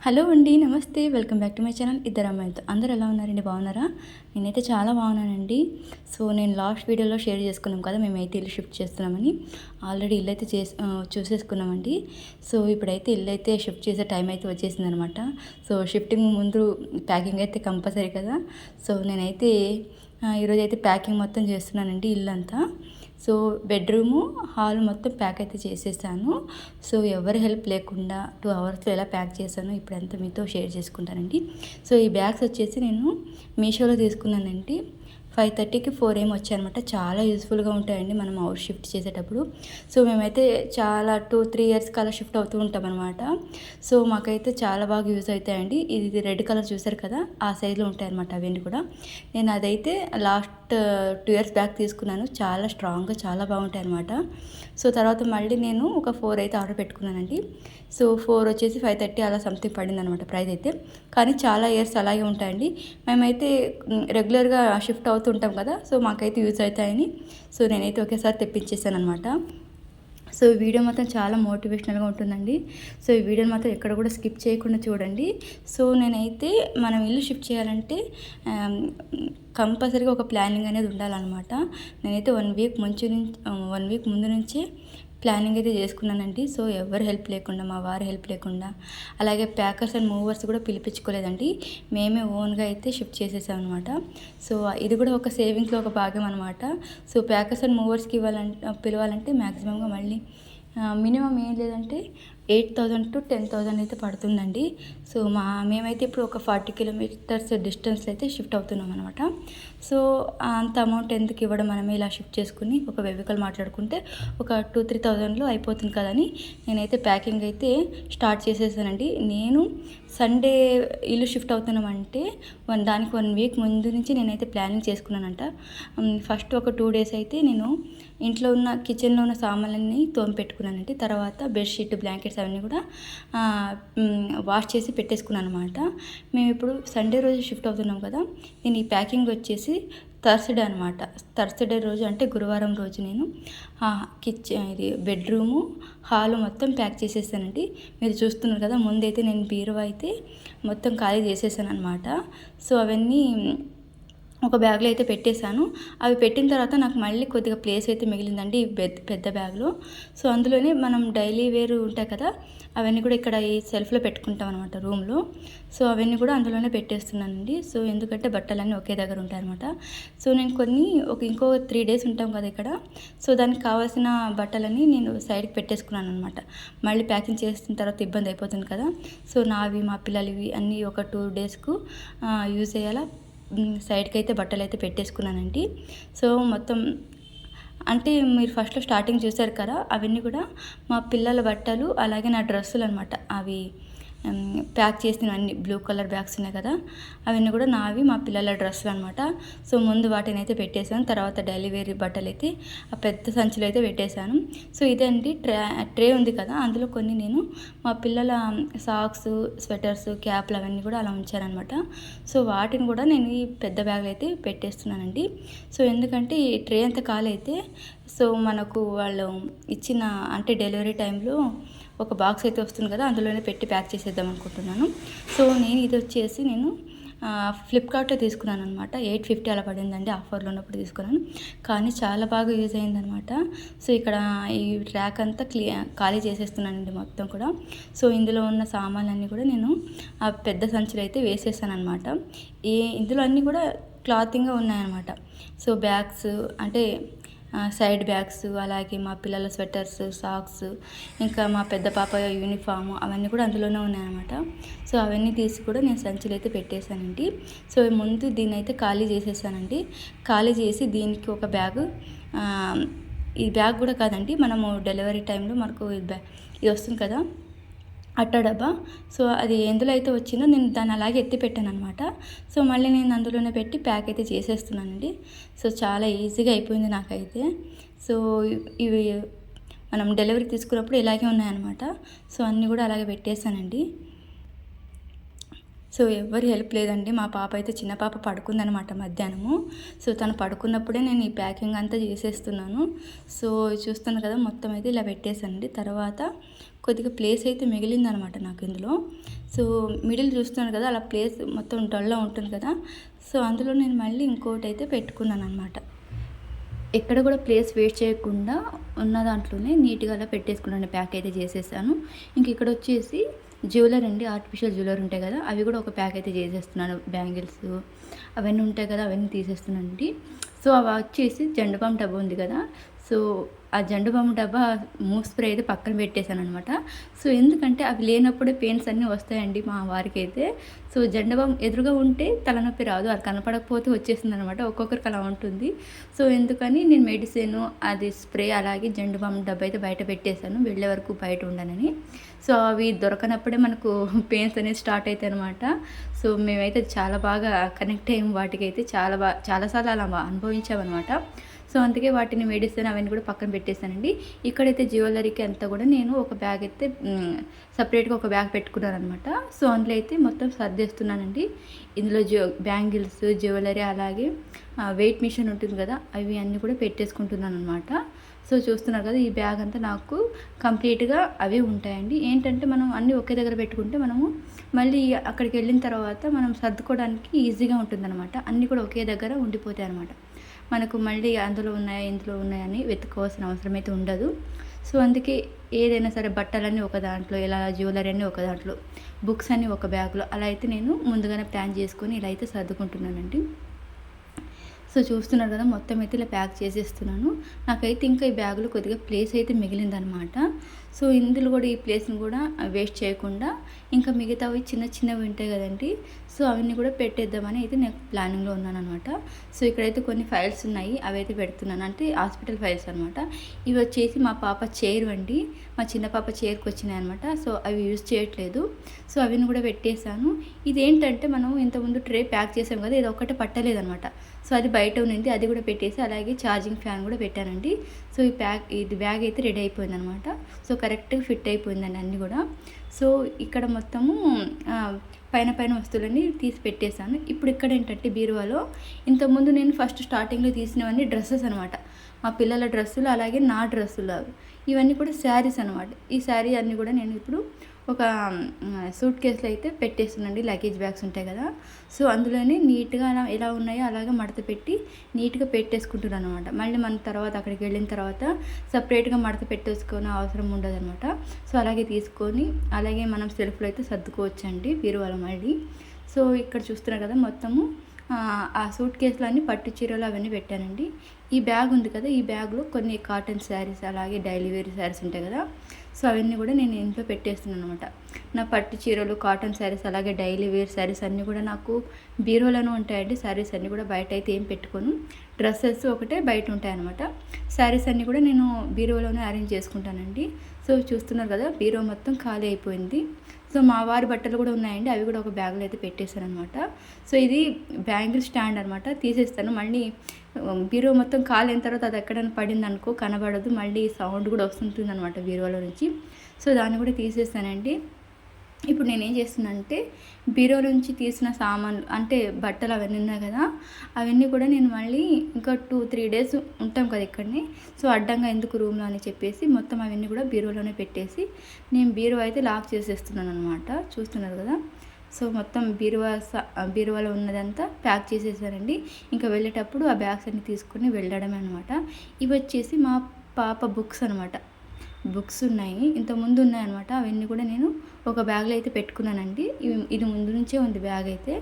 Hello అండి, నమస్తే. Welcome back to my channel ఇద్దరు అమ్మాయిలతో. అందరూ ఎలా ఉన్నారండి? బాగున్నారా? నేనైతే చాలా బాగున్నానండి. సో నేను లాస్ట్ వీడియోలో షేర్ చేసుకున్నాం కదా, మేమైతే ఇల్లు షిఫ్ట్ చేస్తున్నామని. ఆల్రెడీ ఇల్లు అయితే చూసేసుకున్నామండి. సో ఇప్పుడైతే ఇల్లు అయితే షిఫ్ట్ చేసే టైం అయితే వచ్చేసిందనమాట. సో షిఫ్టింగ్ ముందు ప్యాకింగ్ అయితే కంపల్సరీ కదా. సో నేనైతే ఈరోజైతే ప్యాకింగ్ మొత్తం చేస్తున్నానండి ఇల్లంతా. సో బెడ్రూము, హాల్ మొత్తం ప్యాక్ అయితే చేసేసాను. సో ఎవరి హెల్ప్ లేకుండా 2 అవర్స్లో ఎలా ప్యాక్ చేశానో ఇప్పుడంతా మీతో షేర్ చేసుకుంటానండి. సో ఈ బ్యాగ్స్ వచ్చేసి నేను మీషోలో తీసుకున్నానండి. 5:30కి 4 AM వచ్చాయన్నమాట. చాలా యూస్ఫుల్గా ఉంటాయండి మనం హౌస్ షిఫ్ట్ చేసేటప్పుడు. సో మేమైతే చాలా 2-3 ఇయర్స్కి అలా షిఫ్ట్ అవుతూ ఉంటాం అనమాట. సో మాకైతే చాలా బాగా యూజ్ అవుతాయండి. ఇది రెడ్ కలర్ చూసారు కదా, ఆ సైజులో ఉంటాయన్నమాట అవన్నీ కూడా. నేను అదైతే లాస్ట్ 2 ఇయర్స్ బ్యాక్ తీసుకున్నాను. చాలా స్ట్రాంగ్గా చాలా బాగుంటాయి అనమాట. సో తర్వాత మళ్ళీ నేను ఒక 4 అయితే ఆర్డర్ పెట్టుకున్నానండి. సో 4 వచ్చేసి 5:30 అలా సంథింగ్ పడింది అనమాట ప్రైస్ అయితే. కానీ చాలా ఇయర్స్ అలాగే ఉంటాయండి. మేమైతే రెగ్యులర్గా షిఫ్ట్ అవుతుంటాం కదా, సో మాకైతే యూజ్ అవుతాయని సో నేనైతే ఒకేసారి తెప్పించేసాను అనమాట. సో ఈ వీడియో మాత్రం చాలా మోటివేషనల్గా ఉంటుందండి. సో ఈ వీడియోని మాత్రం ఎక్కడ కూడా స్కిప్ చేయకుండా చూడండి. సో నేనైతే మనం ఇల్లు షిఫ్ట్ చేయాలంటే కంపల్సరీగా ఒక ప్లానింగ్ అనేది ఉండాలన్నమాట. నేనైతే 1 వీక్ ముందు నుంచే ప్లానింగ్ అయితే చేసుకున్నానండి. సో ఎవరు హెల్ప్ లేకుండా, మా వారి హెల్ప్ లేకుండా, అలాగే ప్యాకర్స్ అండ్ మూవర్స్ కూడా పిలిపించుకోలేదండి. మేమే ఓన్గా అయితే షిఫ్ట్ చేసేసాం అనమాట. సో ఇది కూడా ఒక సేవింగ్స్లో ఒక భాగం అనమాట. సో ప్యాకర్స్ అండ్ మూవర్స్కి పిలవాలంటే మ్యాక్సిమంగా మళ్ళీ మినిమం ఏం లేదంటే 8,000 to 10,000 అయితే పడుతుందండి. సో మేమైతే ఇప్పుడు ఒక 40 కిలోమీటర్స్ డిస్టెన్స్లో అయితే షిఫ్ట్ అవుతున్నాం అనమాట. సో అంత అమౌంట్ ఎందుకు ఇవ్వడం, మనమే ఇలా షిఫ్ట్ చేసుకుని ఒక వెహికల్ మాట్లాడుకుంటే ఒక 2-3,000లో అయిపోతుంది కదని నేనైతే ప్యాకింగ్ అయితే స్టార్ట్ చేసేసానండి. నేను సండే ఇల్లు షిఫ్ట్ అవుతున్నామంటే దానికి 1 వీక్ ముందు నుంచి నేనైతే ప్లానింగ్ చేసుకున్నానంట. ఫస్ట్ ఒక 2 డేస్ అయితే నేను ఇంట్లో ఉన్న కిచెన్లో ఉన్న సామాన్లన్నీ తోమి పెట్టుకున్నానండి. తర్వాత బెడ్షీట్, బ్లాంకెట్స్ అవన్నీ కూడా వాష్ చేసి పెట్టేసుకున్నాను అనమాట. మేము ఇప్పుడు సండే రోజు షిఫ్ట్ అవుతున్నాం కదా, నేను ఈ ప్యాకింగ్ వచ్చేసి థర్స్డే అనమాట. థర్స్డే రోజు అంటే గురువారం రోజు నేను ఇది బెడ్రూము, హాలు మొత్తం ప్యాక్ చేసేసానండి. మీరు చూస్తున్నారు కదా, ముందైతే నేను బీరువా అయితే మొత్తం ఖాళీ చేసేసాను అనమాట. సో అవన్నీ ఒక బ్యాగ్లో అయితే పెట్టేశాను. అవి పెట్టిన తర్వాత నాకు మళ్ళీ కొద్దిగా ప్లేస్ అయితే మిగిలిందండి పెద్ద బ్యాగ్లో. సో అందులోనే మనం డైలీ వేర్ ఉంటాయి కదా, అవన్నీ కూడా ఇక్కడ ఈ సెల్ఫ్లో పెట్టుకుంటాం అనమాట రూమ్లో. సో అవన్నీ కూడా అందులోనే పెట్టేస్తున్నానండి. సో ఎందుకంటే బట్టలన్నీ ఒకే దగ్గర ఉంటాయన్నమాట. సో నేను ఇంకో 3 డేస్ ఉంటాం కదా ఇక్కడ. సో దానికి కావాల్సిన బట్టలన్నీ నేను సైడ్కి పెట్టేసుకున్నాను అనమాట. మళ్ళీ ప్యాకింగ్ చేసిన తర్వాత ఇబ్బంది అయిపోతుంది కదా. సో నావి, మా పిల్లలవి అన్నీ ఒక 2 డేస్కు యూజ్ అయ్యేలా సైడ్కి అయితే బట్టలు అయితే పెట్టేసుకున్నానండి. సో మొత్తం అంటే మీరు ఫస్ట్లో స్టార్టింగ్ చూసారు కదా, అవన్నీ కూడా మా పిల్లల బట్టలు, అలాగే నా డ్రెస్సులు అనమాట. అవి ప్యాక్ చేసినవన్నీ బ్లూ కలర్ బ్యాగ్స్ ఉన్నాయి కదా, అవన్నీ కూడా నావి, మా పిల్లల డ్రెస్సులు అనమాట. సో ముందు వాటిని అయితే పెట్టేశాను. తర్వాత డైలీ వేర్ బట్టలు అయితే ఆ పెద్ద సంచులు అయితే పెట్టేశాను. సో ఇదండి ట్రే ఉంది కదా, అందులో కొన్ని నేను మా పిల్లల సాక్స్, స్వెటర్స్, క్యాప్లు అవన్నీ కూడా అలా ఉంచానమాట. సో వాటిని కూడా నేను ఈ పెద్ద బ్యాగ్లో అయితే పెట్టేస్తున్నానండి. సో ఎందుకంటే ఈ ట్రే అంతా ఖాళీ అయితే సో మనకు వాళ్ళు ఇచ్చిన అంటే డెలివరీ టైంలో ఒక బాక్స్ అయితే వస్తుంది కదా, అందులోనే పెట్టి ప్యాక్ చేసేద్దాం అనుకుంటున్నాను. సో ఇది వచ్చేసి నేను ఫ్లిప్కార్ట్లో తీసుకున్నాను అనమాట. 850 అలా పడిందండి, ఆఫర్లో ఉన్నప్పుడు తీసుకున్నాను. కానీ చాలా బాగా యూజ్ అయిందనమాట. సో ఇక్కడ ఈ ర్యాక్ అంతా ఖాళీ చేసేస్తున్నానండి మొత్తం కూడా. సో ఇందులో ఉన్న సామాన్లన్నీ కూడా నేను ఆ పెద్ద సంచులు అయితే వేసేసాను అనమాట. ఇందులో అన్నీ కూడా క్లాతింగ్గా ఉన్నాయన్నమాట. సో బ్యాగ్స్ అంటే సైడ్ బ్యాగ్స్, అలాగే మా పిల్లల స్వెటర్స్, సాక్స్, ఇంకా మా పెద్ద పాప యూనిఫామ్ అవన్నీ కూడా అందులోనే ఉన్నాయన్నమాట. సో అవన్నీ తీసి కూడా నేను సంచులు అయితే పెట్టేశానండి. సో ముందు దీన్ని అయితే ఖాళీ చేసేసానండి. ఖాళీ చేసి దీనికి ఒక బ్యాగ్, ఈ బ్యాగ్ కూడా కాదండి, మనము డెలివరీ టైంలో మనకు ఇది వస్తుంది కదా అట్ట డబ్బా. సో అది ఎందులో అయితే వచ్చిందో నేను దాన్ని అలాగే ఎత్తి పెట్టాను అనమాట. సో మళ్ళీ నేను అందులోనే పెట్టి ప్యాక్ అయితే చేసేస్తున్నానండి. సో చాలా ఈజీగా అయిపోయింది నాకైతే. సో ఇవి మనం డెలివరీ తీసుకున్నప్పుడు ఇలాగే ఉన్నాయన్నమాట. సో అన్నీ కూడా అలాగే పెట్టేశానండి. సో ఎవ్వరి హెల్ప్ లేదండి. మా పాప అయితే చిన్న పాప పడుకుందనమాట మధ్యాహ్నము. సో తను పడుకున్నప్పుడే నేను ఈ ప్యాకింగ్ అంతా చేసేస్తున్నాను. సో చూస్తున్నారు కదా, మొత్తం అయితే ఇలా పెట్టేశానండి. తర్వాత కొద్దిగా ప్లేస్ అయితే మిగిలిందనమాట నాకు ఇందులో. సో మిడిల్ చూస్తున్నారు కదా, అలా ప్లేస్ మొత్తం డల్లా ఉంటుంది కదా. సో అందులో నేను మళ్ళీ ఇంకోటి అయితే పెట్టుకున్నాను అనమాట. ఎక్కడ కూడా ప్లేస్ వేస్ట్ చేయకుండా ఉన్న దాంట్లోనే నీట్గా అలా పెట్టేసుకున్నాను. ప్యాక్ అయితే చేసేసాను. ఇంక ఇక్కడ వచ్చేసి జ్యువెలరీ అండి, ఆర్టిఫిషియల్ జ్యువెలరీ ఉంటాయి కదా, అవి కూడా ఒక ప్యాక్ అయితే చేసేస్తున్నాను. బ్యాంగిల్స్ అవన్నీ ఉంటాయి కదా, అవన్నీ తీసేస్తున్నానండి. సో అవి వచ్చేసి జెండుబామ్ డబ్బా ఉంది కదా, సో ఆ జెండుబామ్ డబ్బా మూవ్ స్ప్రే అయితే పక్కన పెట్టేశాను అనమాట. సో ఎందుకంటే అవి లేనప్పుడే పెయిన్స్ అన్నీ వస్తాయండి మా వారికి అయితే. సో జెండుబామ్ ఎదురుగా ఉంటే తలనొప్పి రాదు, అది కనపడకపోతే వచ్చేసింది అనమాట. ఒక్కొక్కరికి అలా ఉంటుంది. సో ఎందుకని నేను మెడిసిన్ అది స్ప్రే అలాగే జెండుబామ్ డబ్బా అయితే బయట పెట్టేశాను, వెళ్ళే వరకు బయట ఉండనని. సో అవి దొరకనప్పుడే మనకు పెయిన్స్ అనేది స్టార్ట్ అవుతాయి అనమాట. సో మేమైతే చాలా బాగా కనెక్ట్ అయ్యాము వాటికైతే, చాలాసార్లు అలా అనుభవించామన్నమాట. సో అందుకే వాటిని మెడిసిన్ అవన్నీ కూడా పక్కన పెట్టేశానండి. ఇక్కడైతే జ్యువెలరీకి అంతా కూడా నేను ఒక బ్యాగ్ అయితే సపరేట్గా ఒక బ్యాగ్ పెట్టుకున్నాను అనమాట. సో అందులో అయితే మొత్తం సర్దేస్తున్నానండి. ఇందులో బ్యాంగిల్స్, జ్యువెలరీ అలాగే వెయిట్ మిషన్ ఉంటుంది కదా, అవి అన్నీ కూడా పెట్టేసుకుంటున్నాను అనమాట. సో చూస్తున్నారు కదా, ఈ బ్యాగ్ అంతా నాకు కంప్లీట్గా అవే ఉంటాయండి. ఏంటంటే మనం అన్నీ ఒకే దగ్గర పెట్టుకుంటే మనము మళ్ళీ అక్కడికి వెళ్ళిన తర్వాత మనం సర్దుకోవడానికి ఈజీగా ఉంటుందన్నమాట. అన్నీ కూడా ఒకే దగ్గర ఉండిపోతాయి అనమాట. మనకు మళ్ళీ అందులో ఉన్నాయా ఇందులో ఉన్నాయని వెతుక్కోవాల్సిన అవసరం అయితే ఉండదు. సో అందుకే ఏదైనా సరే బట్టలన్నీ ఒక దాంట్లో, ఇలా జ్యువెలరీ అన్నీ ఒక దాంట్లో, బుక్స్ అన్నీ ఒక బ్యాగ్లో, అలా అయితే నేను ముందుగానే ప్లాన్ చేసుకొని ఇలా అయితే సర్దుకుంటున్నానండి. సో చూస్తున్నారు కదా, మొత్తం అయితే ఇలా ప్యాక్ చేసేస్తున్నాను. నాకైతే ఇంకా ఈ బ్యాగులో కొద్దిగా ప్లేస్ అయితే మిగిలిందనమాట. సో ఇందులో కూడా ఈ ప్లేస్ని కూడా వేస్ట్ చేయకుండా ఇంకా మిగతావి చిన్న చిన్నవి ఉంటాయి కదండి, సో అవన్నీ కూడా పెట్టేద్దామని అయితే నేను ప్లానింగ్లో ఉన్నాను అనమాట. సో ఇక్కడైతే కొన్ని ఫైల్స్ ఉన్నాయి, అవి అయితే పెడుతున్నాను, అంటే హాస్పిటల్ ఫైల్స్ అనమాట. ఇవి వచ్చేసి మా పాప చైర్ అండి, మా చిన్న పాప చైర్కి వచ్చినాయి అనమాట. సో అవి యూజ్ చేయట్లేదు, సో అవిని కూడా పెట్టేశాను. ఇదేంటంటే మనం ఇంతకుముందు ట్రే ప్యాక్ చేసాం కదా, ఇది ఒక్కటే పట్టలేదనమాట. సో అది బయట ఉన్నింది, అది కూడా పెట్టేసి అలాగే ఛార్జింగ్ ఫ్యాన్ కూడా పెట్టానండి. సో ఇది బ్యాగ్ అయితే రెడీ అయిపోయింది అనమాట. సో కరెక్ట్గా ఫిట్ అయిపోయిందండి అన్నీ కూడా. సో ఇక్కడ మొత్తము పైన వస్తువులన్నీ తీసి పెట్టేశాను. ఇప్పుడు ఇక్కడ ఏంటంటే బీరువాలో ఇంతకుముందు నేను ఫస్ట్ స్టార్టింగ్లో తీసినవన్నీ డ్రెస్సెస్ అనమాట, మా పిల్లల డ్రెస్సులు అలాగే నా డ్రెస్సులు, ఇవన్నీ కూడా శారీస్ అనమాట. ఈ శారీ అన్నీ కూడా నేను ఇప్పుడు ఒక సూట్ కేసులో అయితే పెట్టేస్తున్నాండి, లగేజ్ బ్యాగ్స్ ఉంటాయి కదా. సో అందులోనే నీట్గా ఎలా ఉన్నాయో అలాగే మడత పెట్టి నీట్గా పెట్టేసుకుంటున్నాను అనమాట. మళ్ళీ మన తర్వాత అక్కడికి వెళ్ళిన తర్వాత సపరేట్గా మడత పెట్టేసుకునే అవసరం ఉండదు అనమాట. సో అలాగే తీసుకొని అలాగే మనం సెల్ఫ్లో అయితే సర్దుకోవచ్చండి బీరువాలో మళ్ళీ. సో ఇక్కడ చూస్తున్నారు కదా, మొత్తము ఆ సూట్ కేసులో అన్ని పట్టు చీరలు అవన్నీ పెట్టానండి. ఈ బ్యాగ్ ఉంది కదా, ఈ బ్యాగ్లో కొన్ని కాటన్ శారీస్ అలాగే డైలీ వేర్ శారీస్ ఉంటాయి కదా, సో అవన్నీ కూడా నేను ఇంట్లో పెట్టేస్తున్నాను అనమాట. నా పట్టు చీరలు, కాటన్ శారీస్ అలాగే డైలీ వేర్ శారీస్ అన్నీ కూడా నాకు బీరోలోనే ఉంటాయండి. శారీస్ అన్నీ కూడా బయట అయితే ఏం పెట్టుకోను, డ్రెస్సెస్ ఒకటే బయట ఉంటాయి అనమాట. శారీస్ అన్నీ కూడా నేను బీరోలోనే అరేంజ్ చేసుకుంటానండి. సో చూస్తున్నారు కదా, బీరో మొత్తం ఖాళీ అయిపోయింది. సో మా వారి బట్టలు కూడా ఉన్నాయండి, అవి కూడా ఒక బ్యాగ్లో అయితే పెట్టేశాను అనమాట. సో ఇది బ్యాంగిల్ స్టాండ్ అనమాట, తీసేస్తాను. మళ్ళీ బీరో మొత్తం ఖాళీ అయిన తర్వాత అది ఎక్కడైనా పడింది అనుకో కనబడదు, మళ్ళీ సౌండ్ కూడా వస్తుంటుంది అనమాట బీరోలో నుంచి. సో దాన్ని కూడా తీసేస్తానండి. ఇప్పుడు నేనేం చేస్తున్నానంటే బీరో నుంచి తీసిన సామాన్లు అంటే బట్టలు అవన్నీ ఉన్నాయి కదా, అవన్నీ కూడా నేను మళ్ళీ ఇంకా 2-3 డేస్ ఉంటాం కదా ఇక్కడనే, సో అడ్డంగా ఎందుకు రూమ్లో అని చెప్పేసి మొత్తం అవన్నీ కూడా బీరోలోనే పెట్టేసి నేను బీరో అయితే లాక్ చేసేస్తున్నాను అనమాట. చూస్తున్నారు కదా, సో మొత్తం బీరువాలో ఉన్నదంతా ప్యాక్ చేసేసానండి. ఇంకా వెళ్ళేటప్పుడు ఆ బ్యాగ్స్ అన్ని తీసుకొని వెళ్ళడమే అనమాట. ఇవి వచ్చేసి మా పాప బుక్స్ అనమాట, బుక్స్ ఉన్నాయి, ఇంతకుముందు ఉన్నాయన్నమాట. అవన్నీ కూడా నేను ఒక బ్యాగ్లో అయితే పెట్టుకున్నానండి. ఇది ముందు నుంచే ఉంది బ్యాగ్ అయితే.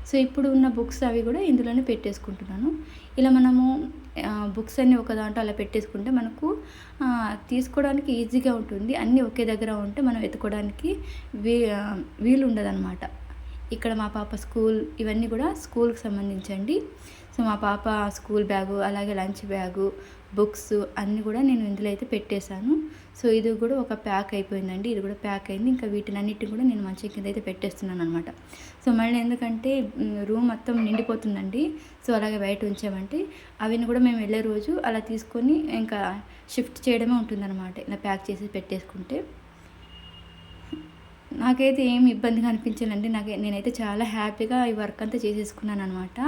సో ఇప్పుడు ఉన్న బుక్స్ అవి కూడా ఇందులోనే పెట్టేసుకుంటున్నాను. ఇలా మనము బుక్స్ అన్నీ ఒక దాంట్లో అలా పెట్టేసుకుంటే మనకు తీసుకోవడానికి ఈజీగా ఉంటుంది. అన్నీ ఒకే దగ్గర ఉంటే మనం వెతుకోవడానికి వీలు ఉండదన్నమాట. ఇక్కడ మా పాప స్కూల్, ఇవన్నీ కూడా స్కూల్కి సంబంధించండి. సో మా పాప స్కూల్ బ్యాగు అలాగే లంచ్ బ్యాగు, బుక్స్ అన్నీ కూడా నేను ఇందులో అయితే పెట్టేశాను. సో ఇది కూడా ఒక ప్యాక్ అయిపోయిందండి, ఇది కూడా ప్యాక్ అయింది. ఇంకా వీటినన్నిటిని కూడా నేను మంచి కింద అయితే పెట్టేస్తున్నాను అనమాట. సో మళ్ళీ ఎందుకంటే రూమ్ మొత్తం నిండిపోతుందండి, సో అలాగే బయట ఉంచామంటే అవిని కూడా మేము వెళ్ళే రోజు అలా తీసుకొని ఇంకా షిఫ్ట్ చేయడమే ఉంటుందన్నమాట, ఇలా ప్యాక్ చేసి పెట్టేసుకుంటే. నాకైతే ఏమి ఇబ్బందిగా అనిపించలేండి. నేనైతే చాలా హ్యాపీగా ఈ వర్క్ అంతా చేసేసుకున్నాను అనమాట.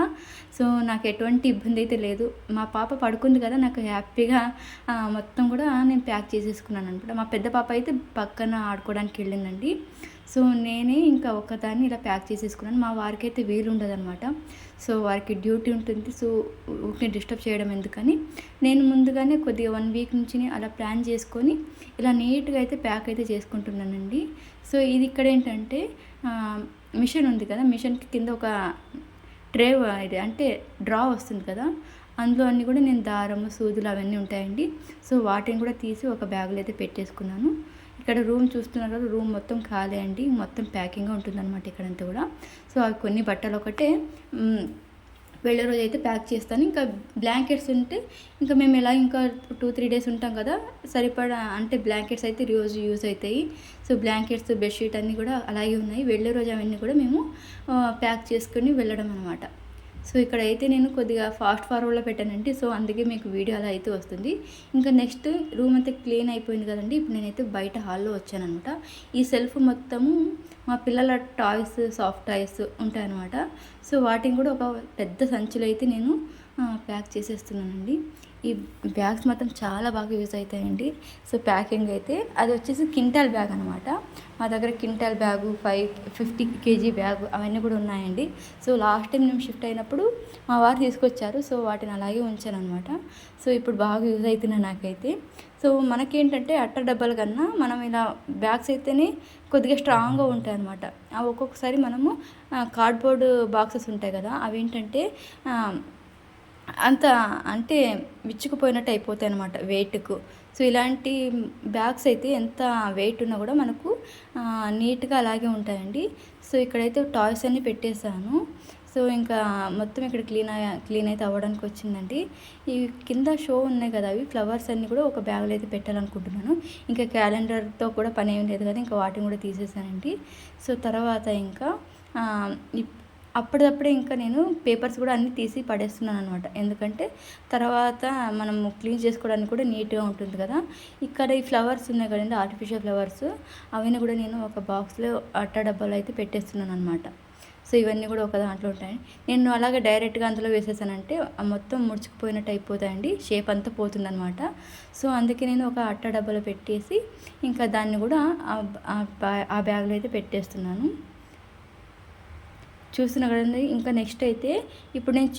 సో నాకు ఎటువంటి ఇబ్బంది అయితే లేదు. మా పాప పడుకుంది కదా, నాకు హ్యాపీగా మొత్తం కూడా నేను ప్యాక్ చేసేసుకున్నాను అనమాట. మా పెద్ద పాప అయితే పక్కన ఆడుకోవడానికి వెళ్ళిందండి. సో నేనే ఇంకా ఒక్కదాన్ని ఇలా ప్యాక్ చేసేసుకున్నాను. మా వారికి అయితే వీలు ఉండదన్నమాట. సో వారికి డ్యూటీ ఉంటుంది. సో ఊరికే డిస్టర్బ్ చేయడం ఎందుకని నేను ముందుగానే కొద్దిగా 1 వీక్ నుంచి అలా ప్లాన్ చేసుకొని ఇలా నీట్గా అయితే ప్యాక్ అయితే చేసుకుంటున్నానండి. సో ఇది ఇక్కడ ఏంటంటే మిషన్ ఉంది కదా, మిషన్కి కింద ఒక ట్రే ఇది అంటే డ్రా వస్తుంది కదా, అందులో అన్నీ కూడా నేను దారము సూదులు అవన్నీ ఉంటాయండి. సో వాటిని కూడా తీసి ఒక బ్యాగులో అయితే పెట్టేసుకున్నాను. ఇక్కడ రూమ్ చూస్తున్నారు కదా, రూమ్ మొత్తం ఖాళీ అండి, మొత్తం ప్యాకింగ్గా ఉంటుందన్నమాట ఇక్కడంతా కూడా. సో అవి కొన్ని బట్టలు ఒకటే వెళ్ళే రోజు అయితే ప్యాక్ చేస్తాను. ఇంకా బ్లాంకెట్స్ ఉంటే ఇంకా మేము ఎలా ఇంకా 2-3 డేస్ ఉంటాం కదా, సరిపడా అంటే బ్లాంకెట్స్ అయితే రోజు యూజ్ అవుతాయి. సో బ్లాంకెట్స్ బెడ్షీట్ అన్నీ కూడా అలాగే ఉన్నాయి. వెళ్ళే రోజు అవన్నీ కూడా మేము ప్యాక్ చేసుకొని వెళ్ళడం అనమాట. సో ఇక్కడ అయితే నేను కొద్దిగా ఫాస్ట్ ఫార్వర్డ్లో పెట్టానండి. సో అందుకే మీకు వీడియో అలా అయితే వస్తుంది. ఇంకా నెక్స్ట్ రూమ్ అంతా క్లీన్ అయిపోయింది కదండి. ఇప్పుడు నేనైతే బయట హాల్లో వచ్చానమాట. ఈ సెల్ఫ్ మొత్తము మా పిల్లల టాయ్స్, సాఫ్ట్ టాయ్స్ ఉంటాయన్నమాట. సో వాటిని కూడా ఒక పెద్ద సంచిలో అయితే నేను ప్యాక్ చేసేస్తున్నానండి. ఈ బ్యాగ్స్ మాత్రం చాలా బాగా యూజ్ అవుతాయండి. సో ప్యాకింగ్ అయితే అది వచ్చేసి కింటాల్ బ్యాగ్ అనమాట. మా దగ్గర కింటాల్ బ్యాగు 50 kg బ్యాగు అవన్నీ కూడా ఉన్నాయండి. సో లాస్ట్ టైం మేము షిఫ్ట్ అయినప్పుడు మా వారు తీసుకొచ్చారు. సో వాటిని అలాగే ఉంచాను అనమాట. సో ఇప్పుడు బాగా యూజ్ అవుతున్నాయి నాకైతే. సో మనకేంటంటే అట్ట డబ్బాల కన్నా మనం ఇలా బ్యాగ్స్ అయితేనే కొద్దిగా స్ట్రాంగ్గా ఉంటాయి అనమాట. అవి ఒక్కొక్కసారి మనము కార్డ్బోర్డ్ బాక్సెస్ ఉంటాయి కదా, అవి ఏంటంటే అంత అంటే విచ్చుకుపోయినట్టు అయిపోతాయి అనమాట వెయిట్కు. సో ఇలాంటి బ్యాగ్స్ అయితే ఎంత వెయిట్ ఉన్నా కూడా మనకు నీట్గా అలాగే ఉంటాయండి. సో ఇక్కడైతే టాయ్స్ అన్నీ పెట్టేశాను. సో ఇంకా మొత్తం ఇక్కడ క్లీన్ అయితే అవ్వడానికి వచ్చిందండి. ఈ కింద షో ఉన్నాయి కదా, అవి ఫ్లవర్స్ అన్నీ కూడా ఒక బ్యాగ్లో అయితే పెట్టాలనుకుంటున్నాను. ఇంకా క్యాలెండర్తో కూడా పని ఏం లేదు కదా, ఇంకా వాటిని కూడా తీసేసానండి. సో తర్వాత ఇంకా అప్పటిదప్పుడే ఇంకా నేను పేపర్స్ కూడా అన్నీ తీసి పడేస్తున్నాను అనమాట. ఎందుకంటే తర్వాత మనం క్లీన్ చేసుకోవడానికి కూడా నీట్గా ఉంటుంది కదా. ఇక్కడ ఈ ఫ్లవర్స్ ఉన్నాయి కదండి, ఆర్టిఫిషియల్ ఫ్లవర్స్, అవన్నీ కూడా నేను ఒక బాక్స్లో అట్ట డబ్బాలో అయితే పెట్టేస్తున్నాను అనమాట. సో ఇవన్నీ కూడా ఒక దాంట్లో ఉంటాయి. నేను అలాగే డైరెక్ట్గా అందులో వేసేసానంటే మొత్తం ముడుచుకుపోయినట్టు అయిపోతాయండి, షేప్ అంతా పోతుందన్నమాట. సో అందుకే నేను ఒక అట్ట డబ్బాలో పెట్టేసి ఇంకా దాన్ని కూడా ఆ బ్యాగ్లో అయితే పెట్టేస్తున్నాను. చూస్తున్నా కదండి. ఇంకా నెక్స్ట్ అయితే ఇప్పుడు నేను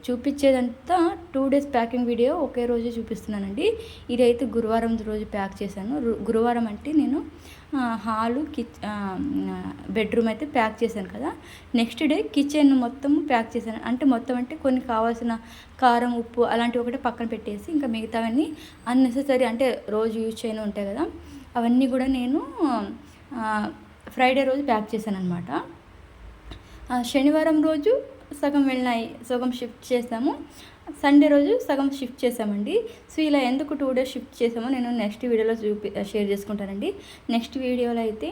చూపించేదంతా 2 days ప్యాకింగ్ వీడియో ఒకే రోజు చూపిస్తున్నానండి. ఇదైతే గురువారం రోజు ప్యాక్ చేశాను. గురువారం అంటే నేను హాలు బెడ్రూమ్ అయితే ప్యాక్ చేశాను కదా. నెక్స్ట్ డే కిచెన్ మొత్తం ప్యాక్ చేశాను. అంటే మొత్తం అంటే కొన్ని కావాల్సిన కారం, ఉప్పు అలాంటివి ఒకటి పక్కన పెట్టేసి ఇంకా మిగతావన్నీ అన్నెసెసరీ అంటే రోజు యూజ్ చేయని ఉంటాయి కదా, అవన్నీ కూడా నేను ఫ్రైడే రోజు ప్యాక్ చేశాను అనమాట. శనివారం రోజు సగం వెళ్ళినాయి, సగం షిఫ్ట్ చేసాము. సండే రోజు సగం షిఫ్ట్ చేసామండి. సో ఇలా ఎందుకు 2 days షిఫ్ట్ చేసామో నేను నెక్స్ట్ వీడియోలో షేర్ చేసుకుంటానండి. నెక్స్ట్ వీడియోలో అయితే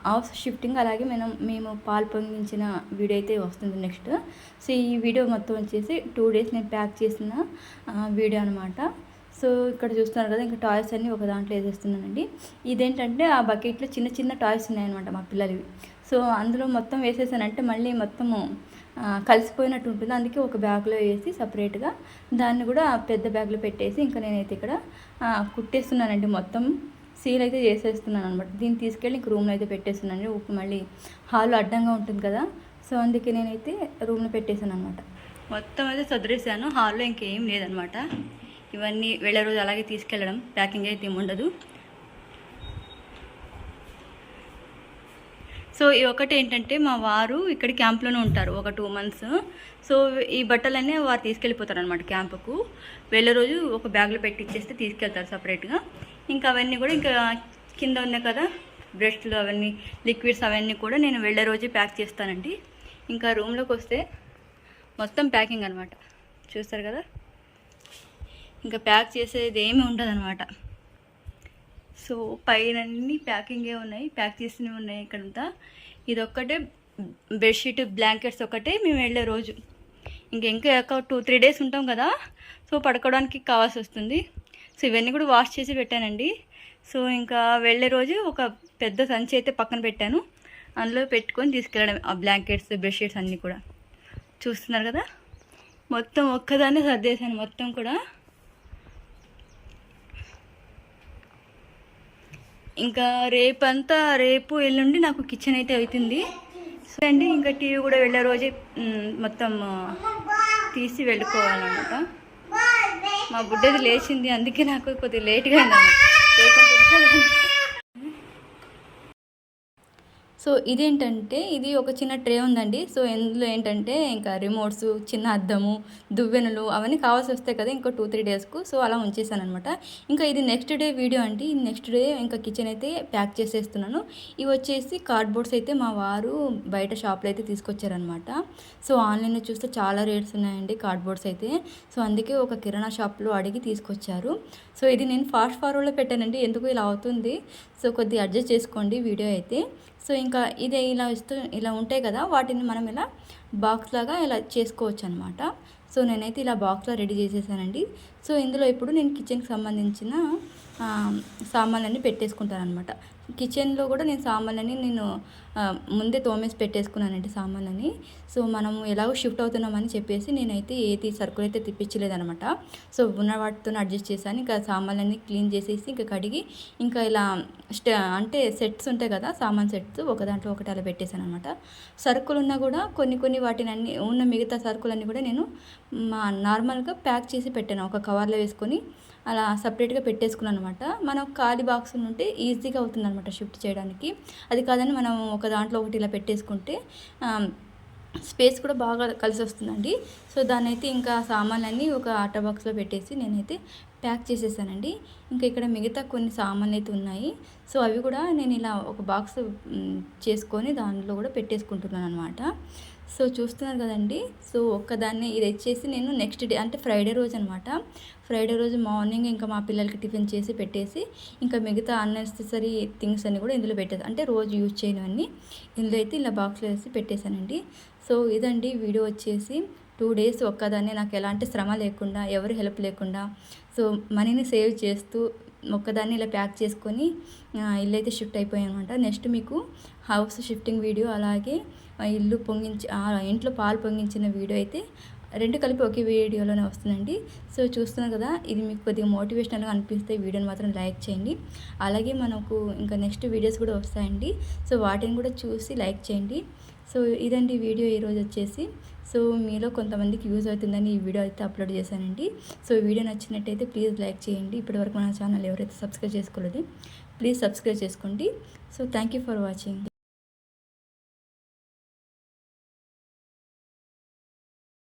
హౌస్ షిఫ్టింగ్ అలాగే మేము పాలు పొంగించిన వీడియో అయితే వస్తుంది నెక్స్ట్. సో ఈ వీడియో మొత్తం వచ్చేసి 2 days నేను ప్యాక్ చేసిన వీడియో అనమాట. సో ఇక్కడ చూస్తున్నారు కదా, ఇంకా టాయ్స్ అన్నీ ఒక దాంట్లో వేసేస్తున్నానండి. ఇదేంటంటే ఆ బకెట్లో చిన్న చిన్న టాయ్స్ ఉన్నాయన్నమాట మా పిల్లలవి. సో అందులో మొత్తం వేసేసానంటే మళ్ళీ మొత్తము కలిసిపోయినట్టు ఉంటుంది. అందుకే ఒక బ్యాగ్లో వేసి సపరేట్గా దాన్ని కూడా పెద్ద బ్యాగ్లో పెట్టేసి ఇంకా నేనైతే ఇక్కడ కుట్టేస్తున్నానండి. మొత్తం సీల్ అయితే చేసేస్తున్నాను అనమాట. దీన్ని తీసుకెళ్ళి ఇంక రూమ్లో అయితే పెట్టేస్తున్నాను. మళ్ళీ హాల్లో అడ్డంగా ఉంటుంది కదా, సో అందుకే నేనైతే రూమ్లో పెట్టేసాను అనమాట. మొత్తం అయితే సదిరేసాను. హాల్లో ఇంకేం లేదనమాట. ఇవన్నీ వెళ్ళే రోజు అలాగే తీసుకెళ్ళడం, ప్యాకింగ్ అయితే ఏముండదు. సో ఈ ఒకటి ఏంటంటే మా వారు ఇక్కడ క్యాంప్లోనే ఉంటారు ఒక 2 months. సో ఈ బట్టలన్నీ వారు తీసుకెళ్ళిపోతారు అనమాట క్యాంపుకు. వెళ్ళే రోజు ఒక బ్యాగ్లో పెట్టి ఇచ్చేస్తే తీసుకెళ్తారు సపరేట్గా. ఇంకా అవన్నీ కూడా ఇంకా కింద ఉన్నాయి కదా బ్రష్లు, అవన్నీ లిక్విడ్స్ అవన్నీ కూడా నేను వెళ్ళే రోజు ప్యాక్ చేస్తానండి. ఇంకా రూమ్లోకి వస్తే మొత్తం ప్యాకింగ్ అనమాట. చూస్తారు కదా, ఇంకా ప్యాక్ చేసేది ఏమి ఉండదు అనమాట. సో పైన అన్నీ ప్యాకింగే ఉన్నాయి, ప్యాక్ చేసినవి ఉన్నాయి ఇక్కడంతా. ఇది ఒక్కటే బెడ్షీట్, బ్లాంకెట్స్ ఒకటే మేము వెళ్ళే రోజు. ఇంకా 2-3 days ఉంటాం కదా, సో పడుకోవడానికి కావాల్సి వస్తుంది. సో ఇవన్నీ కూడా వాష్ చేసి పెట్టానండి. సో ఇంకా వెళ్ళే రోజు ఒక పెద్ద సంచి అయితే పక్కన పెట్టాను, అందులో పెట్టుకొని తీసుకెళ్ళడం ఆ బ్లాంకెట్స్ బెడ్షీట్స్ అన్నీ కూడా. చూస్తున్నారు కదా, మొత్తం ఒక్కదాన్నే సర్దేశాను మొత్తం కూడా. ఇంకా రేపు ఎల్లుండి నాకు కిచెన్ అయితే అవుతుంది. సో అండి, ఇంకా టీవీ కూడా వెళ్ళే రోజే మొత్తం తీసి వెళ్ళుకోవాలన్నమాట. మా బుడ్డది లేచింది, అందుకే నాకు కొద్దిగా లేట్గా అయింది. సో ఇదేంటంటే ఇది ఒక చిన్న ట్రే ఉందండి. సో ఇందులో ఏంటంటే ఇంకా రిమోట్స్, చిన్న అద్దము, దువ్వెనలు అవన్నీ కావాల్సి వస్తాయి కదా ఇంకో 2-3 డేస్కు. సో అలా ఉంచేసాను అనమాట. ఇంకా ఇది నెక్స్ట్ డే వీడియో అండి. నెక్స్ట్ డే ఇంకా కిచెన్ అయితే ప్యాక్ చేసేస్తున్నాను. ఇవి వచ్చేసి కార్డ్బోర్డ్స్ అయితే మా వారు బయట షాప్లో అయితే తీసుకొచ్చారనమాట. సో ఆన్లైన్లో చూస్తే చాలా రేట్స్ ఉన్నాయండి కార్డ్బోర్డ్స్ అయితే. సో అందుకే ఒక కిరాణా షాప్లో అడిగి తీసుకొచ్చారు. సో ఇది నేను ఫాస్ట్ ఫార్వర్డ్లో పెట్టానండి, ఎందుకు ఇలా అవుతుంది. సో కొద్దిగా అడ్జస్ట్ చేసుకోండి వీడియో అయితే. సో ఇంకా ఇదే ఇలా ఉంటాయి కదా, వాటిని మనం ఇలా బాక్స్ లాగా ఇలా చేసుకోవచ్చు అనమాట. సో నేనైతే ఇలా బాక్స్లో రెడీ చేసేసానండి. సో ఇందులో ఇప్పుడు నేను కిచెన్కి సంబంధించిన సామాన్లన్నీ పెట్టేసుకుంటాను అనమాట. కిచెన్లో కూడా నేను సామాన్లని ముందే తోమేసి పెట్టేసుకున్నానండి సామాన్లని. సో మనము ఎలాగో షిఫ్ట్ అవుతున్నామని చెప్పేసి నేనైతే ఏది సరుకులు అయితే తిప్పించలేదనమాట. సో ఉన్న వాటితో అడ్జస్ట్ చేశాను. ఇంకా సామాన్లన్నీ క్లీన్ చేసేసి ఇంకా కడిగి ఇంకా ఇలా అంటే సెట్స్ ఉంటాయి కదా, సామాన్ సెట్స్ ఒక దాంట్లో ఒకటి అలా పెట్టేశాను అనమాట. సరుకులు ఉన్నా కూడా కొన్ని వాటిని అన్ని ఉన్న మిగతా సరుకులన్నీ కూడా నేను నార్మల్గా ప్యాక్ చేసి పెట్టాను, ఒక కవర్లో వేసుకొని అలా సపరేట్గా పెట్టేసుకున్నాను అనమాట. మనం ఖాళీ బాక్స్ ఉంటే ఈజీగా అవుతుంది అనమాట షిఫ్ట్ చేయడానికి. అది కాదని మనం ఒక దాంట్లో ఒకటి ఇలా పెట్టేసుకుంటే స్పేస్ కూడా బాగా కలిసి వస్తుందండి. సో దాన్నైతే ఇంకా సామాన్లన్నీ ఒక ఆట బాక్స్లో పెట్టేసి నేనైతే ప్యాక్ చేసేసానండి. ఇంకా ఇక్కడ మిగతా కొన్ని సామాన్లు అయితే ఉన్నాయి. సో అవి కూడా నేను ఇలా ఒక బాక్స్ చేసుకొని దాంట్లో కూడా పెట్టేసుకుంటున్నాను అనమాట. సో చూస్తున్నారు కదండి. సో ఒక్కదాన్ని ఇది వచ్చేసి నేను నెక్స్ట్ డే అంటే ఫ్రైడే రోజు అనమాట. ఫ్రైడే రోజు మార్నింగ్ ఇంకా మా పిల్లలకి టిఫిన్ చేసి పెట్టేసి ఇంకా మిగతా అన్నెసెసరీ థింగ్స్ అన్నీ కూడా ఇందులో పెట్టేసి అంటే రోజు యూజ్ చేయనివన్నీ ఇందులో అయితే ఇలా బాక్స్లో వేసి పెట్టేశానండి. సో ఇదండి వీడియో వచ్చేసి 2 డేస్ ఒక్కదాన్నే, నాకు ఎలాంటి శ్రమ లేకుండా, ఎవరి హెల్ప్ లేకుండా, సో మనీని సేవ్ చేస్తూ ఒక్కదాన్ని ఇలా ప్యాక్ చేసుకొని ఇల్లు అయితే షిఫ్ట్ అయిపోయాయి అనమాట. నెక్స్ట్ మీకు హౌస్ షిఫ్టింగ్ వీడియో, అలాగే ఇల్లు ఇంట్లో పాలు పొంగించిన వీడియో అయితే 2 కలిపి ఒకే వీడియోలోనే వస్తుందండి. సో చూస్తున్నారు కదా, ఇది మీకు కొద్దిగా మోటివేషనల్గా అనిపిస్తే వీడియోని మాత్రం లైక్ చేయండి. అలాగే మనకు ఇంకా నెక్స్ట్ వీడియోస్ కూడా వస్తాయండి. సో వాటిని కూడా చూసి లైక్ చేయండి. సో ఇదండి వీడియో ఈరోజు వచ్చేసి. సో మీలో కొంతమందికి యూజ్ అవుతుందని ఈ వీడియో అయితే అప్లోడ్ చేశానండి. సో వీడియో నచ్చినట్టయితే ప్లీజ్ లైక్ చేయండి. ఇప్పటివరకు మన ఛానల్ ఎవరైతే సబ్స్క్రైబ్ చేసుకోలేదు ప్లీజ్ సబ్స్క్రైబ్ చేసుకోండి. So thank you for watching.